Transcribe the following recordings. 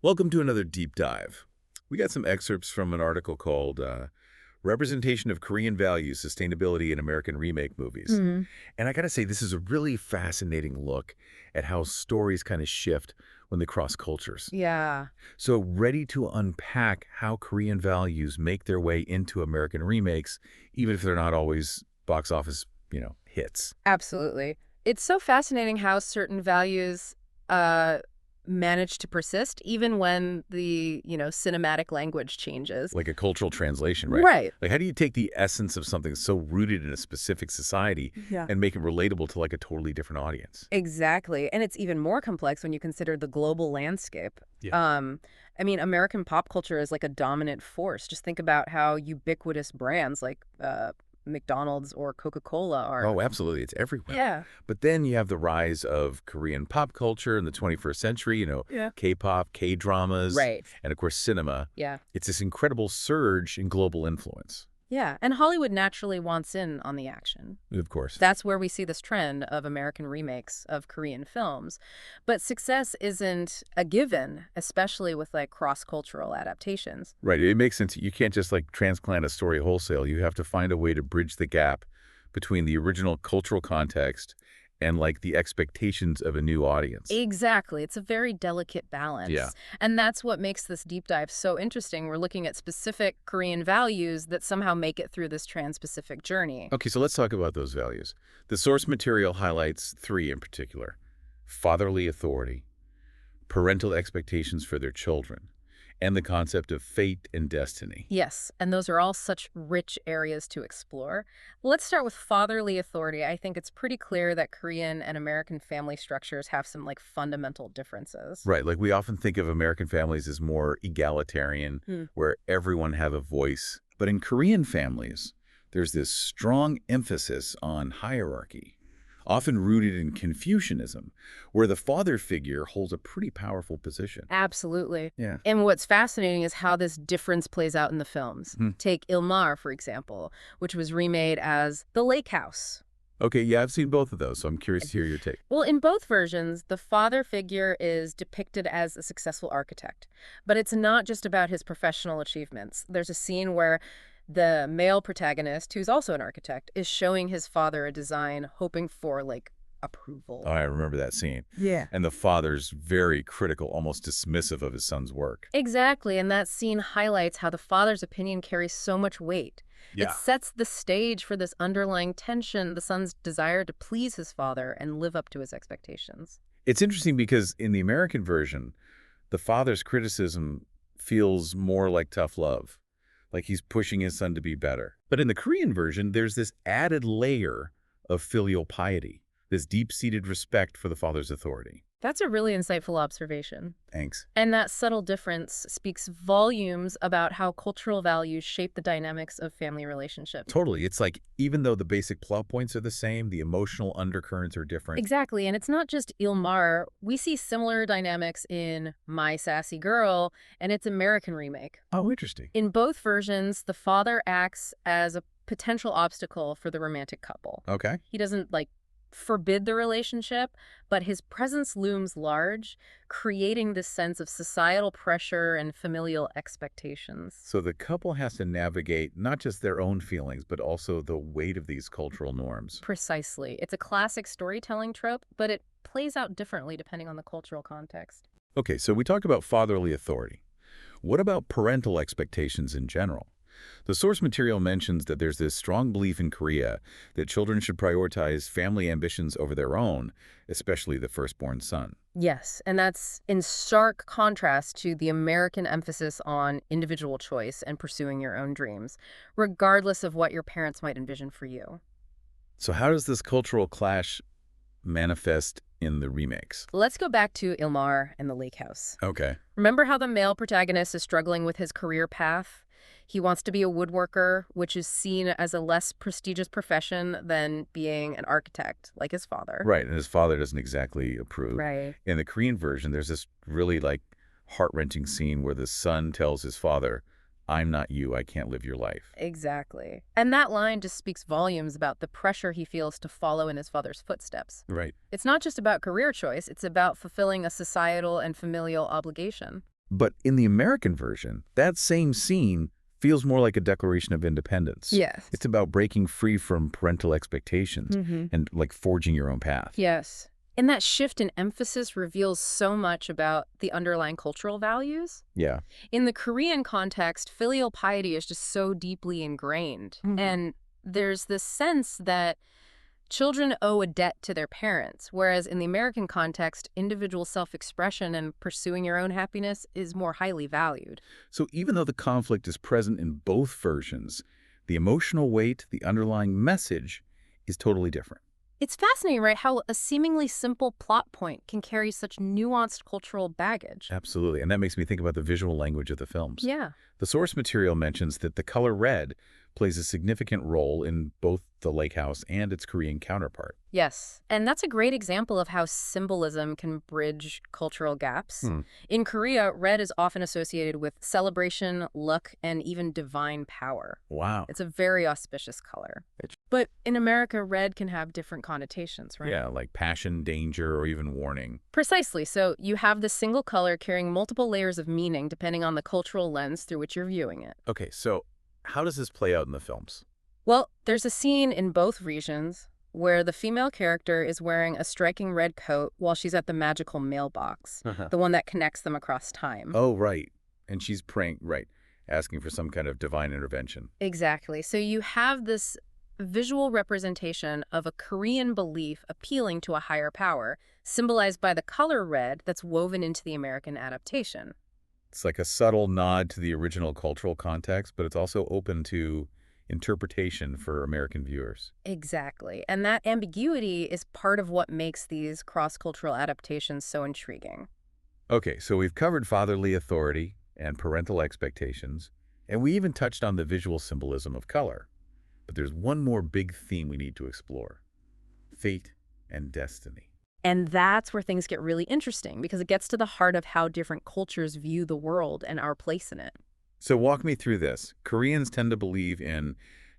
Welcome to another deep dive. We got some excerpts from an article called Representation of Korean Values, Sustainability in American Remake Movies. Hmm. And I gotta say, this is a really fascinating look at how stories kind of shift when they cross cultures. Yeah, So ready to unpack how Korean values make their way into American remakes, even if they're not always box office, hits. absolutely. It's so fascinating how certain values uh, manage to persist even when the cinematic language changes. Like a cultural translation, right? Right. Like how do you take the essence of something so rooted in a specific society Yeah. and make it relatable to like a totally different audience? Exactly. And it's even more complex when you consider the global landscape. Yeah. Um, American pop culture is like a dominant force. Just think about how ubiquitous brands like McDonald's or Coca-Cola are. Oh, absolutely. It's everywhere. Yeah. But then you have the rise of Korean pop culture in the 21st century, Yeah. K-pop, K-dramas, Right. and of course cinema. Yeah. It's this incredible surge in global influence. Yeah. And Hollywood naturally wants in on the action. Of course. That's where we see this trend of American remakes of Korean films. But success isn't a given, especially with like cross-cultural adaptations. Right. It makes sense. You can't just like transplant a story wholesale. You have to find a way to bridge the gap between the original cultural context and like the expectations of a new audience. Exactly. It's a very delicate balance. Yeah. And that's what makes this deep dive so interesting. We're looking at specific Korean values that somehow make it through this trans-Pacific journey. Okay, so let's talk about those values. The source material highlights three in particular: fatherly authority, parental expectations for their children, and the concept of fate and destiny. Yes, and those are all such rich areas to explore. Let's start with fatherly authority. I think it's pretty clear that Korean and American family structures have some like fundamental differences. Right, like we often think of American families as more egalitarian, Hmm. where everyone have a voice. But in Korean families, there's this strong emphasis on hierarchy, often rooted in Confucianism, where the father figure holds a pretty powerful position. Absolutely. Yeah. And what's fascinating is how this difference plays out in the films. Hmm. Take Ilmar, for example, which was remade as The Lake House. Okay, yeah, I've seen both of those, so I'm curious to hear your take. Well, in both versions, the father figure is depicted as a successful architect. But it's not just about his professional achievements. There's a scene where the male protagonist, who's also an architect, is showing his father a design, hoping for, like, approval. Oh, I remember that scene. Yeah. And the father's very critical, almost dismissive of his son's work. Exactly, and that scene highlights how the father's opinion carries so much weight. It sets the stage for this underlying tension, the son's desire to please his father and live up to his expectations. It's interesting because in the American version, the father's criticism feels more like tough love, like he's pushing his son to be better. But in the Korean version, there's this added layer of filial piety, this deep-seated respect for the father's authority. That's a really insightful observation. Thanks. And that subtle difference speaks volumes about how cultural values shape the dynamics of family relationships. Totally. It's like even though the basic plot points are the same, the emotional undercurrents are different. Exactly, and it's not just Ilmar. We see similar dynamics in My Sassy Girl and its American remake. Oh, interesting. In both versions, the father acts as a potential obstacle for the romantic couple. Okay. He doesn't, like, forbid the relationship, but his presence looms large, creating this sense of societal pressure and familial expectations. So the couple has to navigate not just their own feelings, but also the weight of these cultural norms. Precisely. It's a classic storytelling trope, but it plays out differently depending on the cultural context. Okay, so we talked about fatherly authority. What about parental expectations in general? The source material mentions that there's this strong belief in Korea that children should prioritize family ambitions over their own, especially the firstborn son. Yes, and that's in stark contrast to the American emphasis on individual choice and pursuing your own dreams, regardless of what your parents might envision for you. So how does this cultural clash manifest in the remakes? Let's go back to Ilmar and the Lake House. Okay. Remember how the male protagonist is struggling with his career path? He wants to be a woodworker, which is seen as a less prestigious profession than being an architect, like his father. Right, and his father doesn't exactly approve. Right. In the Korean version, there's this really like heart-wrenching scene where the son tells his father, "I'm not you, I can't live your life." Exactly. And that line just speaks volumes about the pressure he feels to follow in his father's footsteps. Right. It's not just about career choice, it's about fulfilling a societal and familial obligation. But in the American version, that same scene feels more like a declaration of independence. Yes. It's about breaking free from parental expectations Mm-hmm. and like forging your own path. Yes. And that shift in emphasis reveals so much about the underlying cultural values. Yeah. In the Korean context, filial piety is just so deeply ingrained. And there's this sense that children owe a debt to their parents, whereas in the American context, individual self-expression and pursuing your own happiness is more highly valued. So even though the conflict is present in both versions, the emotional weight, the underlying message is totally different. It's fascinating, right, how a seemingly simple plot point can carry such nuanced cultural baggage. Absolutely. And that makes me think about the visual language of the films. Yeah. The source material mentions that the color red plays a significant role in both the lake house and its Korean counterpart. Yes, and that's a great example of how symbolism can bridge cultural gaps. In Korea, red is often associated with celebration, luck, and even divine power. Wow. It's a very auspicious color. But in America, red can have different connotations, right? Yeah, like passion, danger, or even warning. Precisely. So you have this single color carrying multiple layers of meaning depending on the cultural lens through which you're viewing it. Okay, so how does this play out in the films? Well, there's a scene in both regions where the female character is wearing a striking red coat while she's at the magical mailbox, the one that connects them across time. Oh, right. And she's praying, right, asking for some kind of divine intervention. Exactly. So you have this visual representation of a Korean belief appealing to a higher power, symbolized by the color red that's woven into the American adaptation. It's like a subtle nod to the original cultural context, but it's also open to interpretation for American viewers. Exactly. And that ambiguity is part of what makes these cross-cultural adaptations so intriguing. Okay, so we've covered fatherly authority and parental expectations, and we even touched on the visual symbolism of color. But there's one more big theme we need to explore: fate and destiny. And that's where things get really interesting because it gets to the heart of how different cultures view the world and our place in it. So walk me through this. Koreans tend to believe in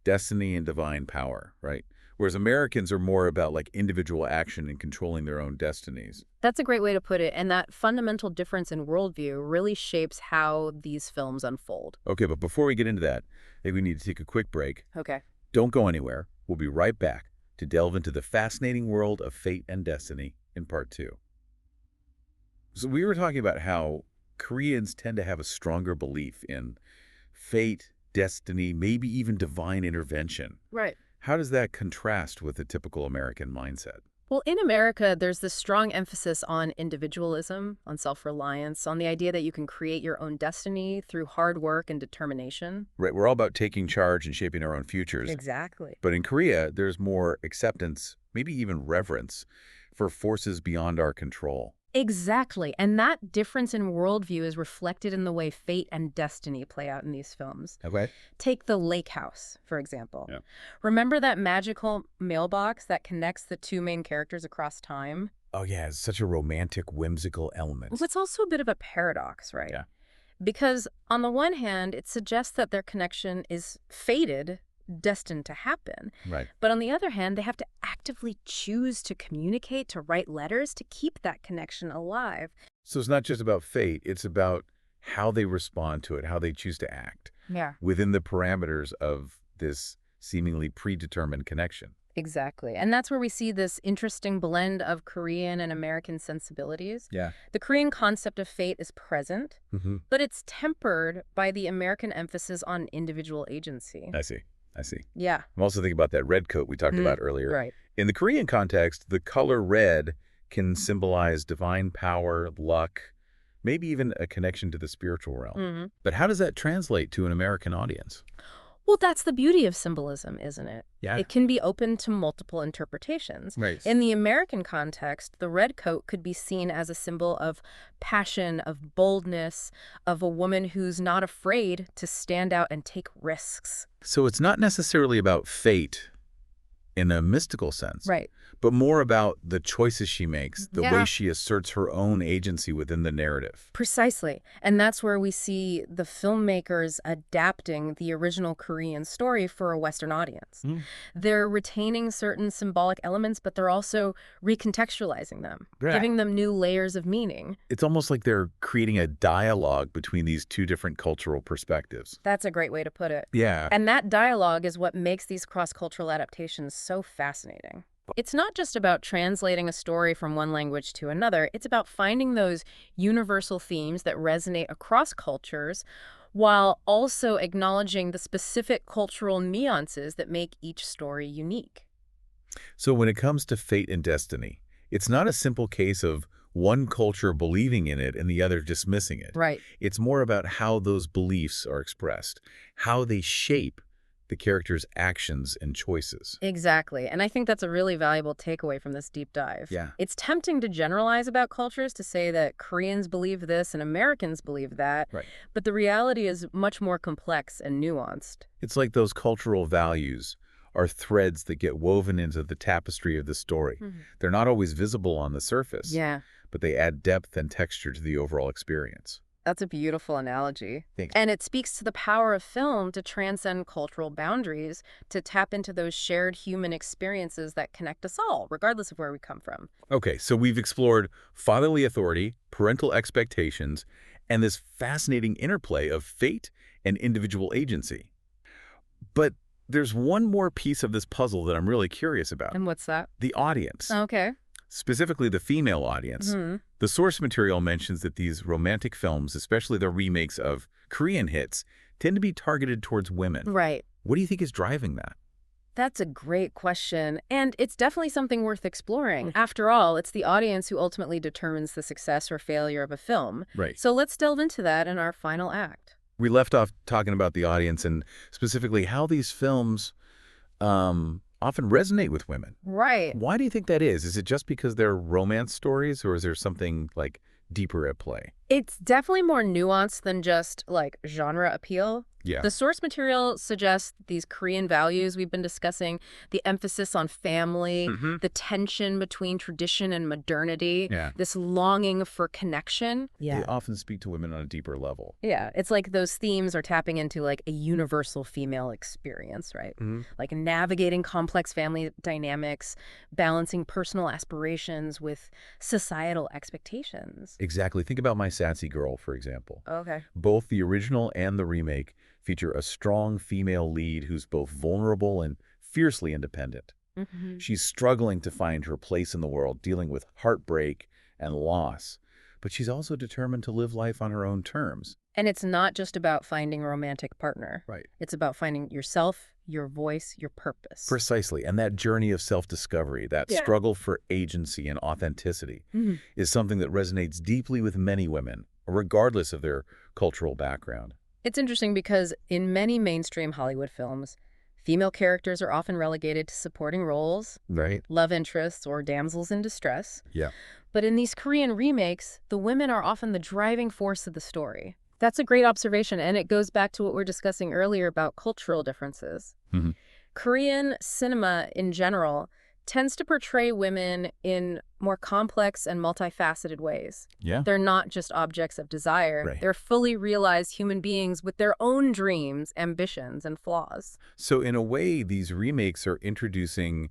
destiny and divine power, right? Whereas Americans are more about like individual action and controlling their own destinies. That's a great way to put it. And that fundamental difference in worldview really shapes how these films unfold. Okay, but before we get into that, I think we need to take a quick break. Okay. Don't go anywhere. We'll be right back to delve into the fascinating world of fate and destiny in part 2. So we were talking about how Koreans tend to have a stronger belief in fate, destiny, maybe even divine intervention. Right. How does that contrast with the typical American mindset? Well, in America, there's this strong emphasis on individualism, on self-reliance, on the idea that you can create your own destiny through hard work and determination. Right, we're all about taking charge and shaping our own futures. Exactly. But in Korea, there's more acceptance, maybe even reverence, for forces beyond our control. Exactly. And that difference in worldview is reflected in the way fate and destiny play out in these films. Okay. Take the lake house, for example. Yeah. Remember that magical mailbox that connects the two main characters across time? Oh, yeah, it's such a romantic, whimsical element. Well, it's also a bit of a paradox, right? Yeah. Because on the one hand, it suggests that their connection is fated, destined to happen. Right. But on the other hand, they have to actively choose to communicate, to write letters, to keep that connection alive. So it's not just about fate, it's about how they respond to it, how they choose to act Yeah. within the parameters of this seemingly predetermined connection. Exactly. And that's where we see this interesting blend of Korean and American sensibilities. Yeah. The Korean concept of fate is present, Mm-hmm. but it's tempered by the American emphasis on individual agency. I see. Yeah. I'm also thinking about that red coat we talked about earlier. Right. In the Korean context, the color red can symbolize divine power, luck, maybe even a connection to the spiritual realm. Mm-hmm. But how does that translate to an American audience? Well, that's the beauty of symbolism, isn't it? Yeah. It can be open to multiple interpretations. Right. In the American context, the red coat could be seen as a symbol of passion, of boldness, of a woman who's not afraid to stand out and take risks. So it's not necessarily about fate in a mystical sense, Right. but more about the choices she makes, the Yeah. way she asserts her own agency within the narrative. Precisely. And that's where we see the filmmakers adapting the original Korean story for a Western audience. Mm. They're retaining certain symbolic elements, but they're also recontextualizing them, Yeah. giving them new layers of meaning. It's almost like they're creating a dialogue between these two different cultural perspectives. That's a great way to put it. Yeah. And that dialogue is what makes these cross-cultural adaptations so fascinating. It's not just about translating a story from one language to another. It's about finding those universal themes that resonate across cultures while also acknowledging the specific cultural nuances that make each story unique. So when it comes to fate and destiny, it's not a simple case of one culture believing in it and the other dismissing it. Right. It's more about how those beliefs are expressed, how they shape the character's actions and choices. Exactly. And I think that's a really valuable takeaway from this deep dive. Yeah. It's tempting to generalize about cultures to say that Koreans believe this and Americans believe that, Right. but the reality is much more complex and nuanced. It's like those cultural values are threads that get woven into the tapestry of the story. They're not always visible on the surface, Yeah. but they add depth and texture to the overall experience. That's a beautiful analogy. Thanks. And it speaks to the power of film to transcend cultural boundaries, to tap into those shared human experiences that connect us all, regardless of where we come from. Okay, so we've explored fatherly authority, parental expectations, and this fascinating interplay of fate and individual agency. But there's one more piece of this puzzle that I'm really curious about. And what's that? The audience. Okay. Specifically the female audience. The source material mentions that these romantic films, especially the remakes of Korean hits, tend to be targeted towards women. Right. What do you think is driving that? That's a great question, and it's definitely something worth exploring. After all, it's the audience who ultimately determines the success or failure of a film. Right. So let's delve into that in our final act. We left off talking about the audience and specifically how these films often resonate with women. Right. Why do you think that is? Is it just because they're romance stories, or is there something like deeper at play? It's definitely more nuanced than just, like, genre appeal. Yeah. The source material suggests these Korean values we've been discussing, the emphasis on family, the tension between tradition and modernity, Yeah. this longing for connection. They often speak to women on a deeper level. Yeah, it's like those themes are tapping into, like, a universal female experience, right? Like navigating complex family dynamics, balancing personal aspirations with societal expectations. Exactly. Think about My Sassy Girl, for example. Okay. Both the original and the remake feature a strong female lead who's both vulnerable and fiercely independent. She's struggling to find her place in the world, dealing with heartbreak and loss, but she's also determined to live life on her own terms. And it's not just about finding a romantic partner. Right. It's about finding yourself, your voice, your purpose. Precisely. And that journey of self-discovery, that struggle for agency and authenticity, is something that resonates deeply with many women, regardless of their cultural background. It's interesting because in many mainstream Hollywood films, female characters are often relegated to supporting roles, Right. love interests, or damsels in distress. Yeah. But in these Korean remakes, the women are often the driving force of the story. That's a great observation, and it goes back to what we were discussing earlier about cultural differences. Korean cinema, in general, tends to portray women in more complex and multifaceted ways. Yeah. They're not just objects of desire. Right. They're fully realized human beings with their own dreams, ambitions, and flaws. So in a way, these remakes are introducing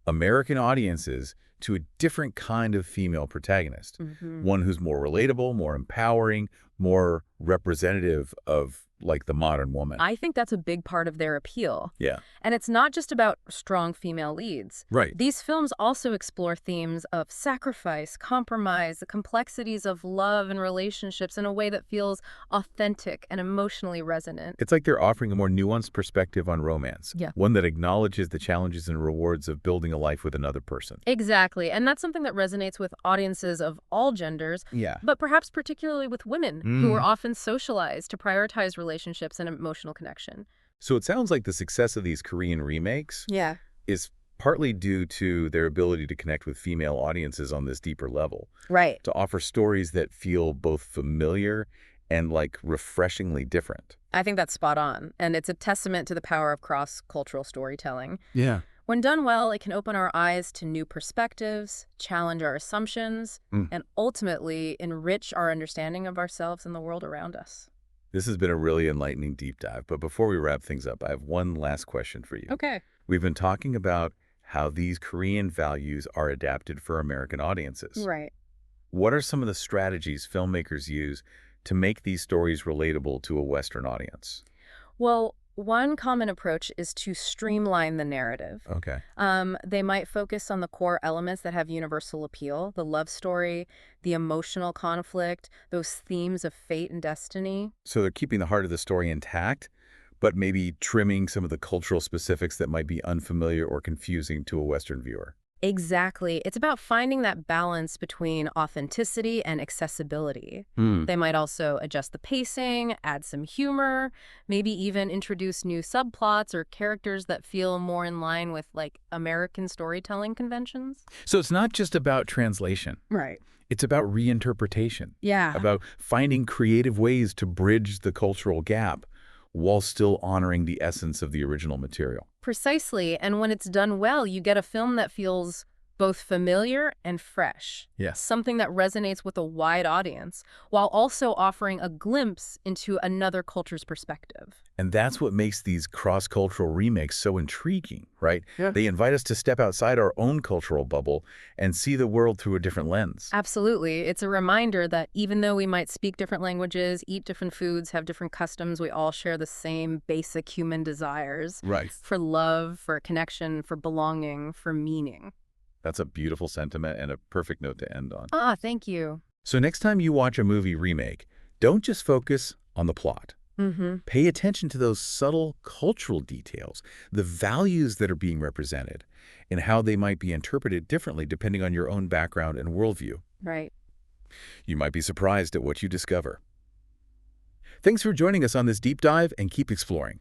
American audiences to a different kind of female protagonist. One who's more relatable, more empowering, more representative of, like, the modern woman. I think that's a big part of their appeal. Yeah. And it's not just about strong female leads. Right. These films also explore themes of sacrifice, compromise, the complexities of love and relationships in a way that feels authentic and emotionally resonant. It's like they're offering a more nuanced perspective on romance. Yeah. One that acknowledges the challenges and rewards of building a life with another person. Exactly. And that's something that resonates with audiences of all genders, Yeah. but perhaps particularly with women who are often socialized to prioritize relationships and emotional connection. So it sounds like the success of these Korean remakes Yeah. is partly due to their ability to connect with female audiences on this deeper level, Right. to offer stories that feel both familiar and, like, refreshingly different. I think that's spot on. And it's a testament to the power of cross-cultural storytelling. Yeah. When done well, it can open our eyes to new perspectives, challenge our assumptions, Mm. and ultimately enrich our understanding of ourselves and the world around us. This has been a really enlightening deep dive, but before we wrap things up, I have one last question for you. Okay. We've been talking about how these Korean values are adapted for American audiences. Right. What are some of the strategies filmmakers use to make these stories relatable to a Western audience? Well, one common approach is to streamline the narrative. Okay. They might focus on the core elements that have universal appeal, the love story, the emotional conflict, those themes of fate and destiny. So they're keeping the heart of the story intact, but maybe trimming some of the cultural specifics that might be unfamiliar or confusing to a Western viewer. Exactly. It's about finding that balance between authenticity and accessibility. Hmm. They might also adjust the pacing, add some humor, maybe even introduce new subplots or characters that feel more in line with, like, American storytelling conventions. So it's not just about translation. Right. It's about reinterpretation, Yeah. about finding creative ways to bridge the cultural gap while still honoring the essence of the original material. Precisely. And when it's done well, you get a film that feels both familiar and fresh. Yes. Something that resonates with a wide audience, while also offering a glimpse into another culture's perspective. And that's what makes these cross-cultural remakes so intriguing, right? Yeah. They invite us to step outside our own cultural bubble and see the world through a different lens. Absolutely. It's a reminder that even though we might speak different languages, eat different foods, have different customs, we all share the same basic human desires Right. for love, for connection, for belonging, for meaning. That's a beautiful sentiment and a perfect note to end on. Ah, thank you. So next time you watch a movie remake, don't just focus on the plot. Mm-hmm. Pay attention to those subtle cultural details, the values that are being represented, and how they might be interpreted differently depending on your own background and worldview. Right. You might be surprised at what you discover. Thanks for joining us on this deep dive, and keep exploring.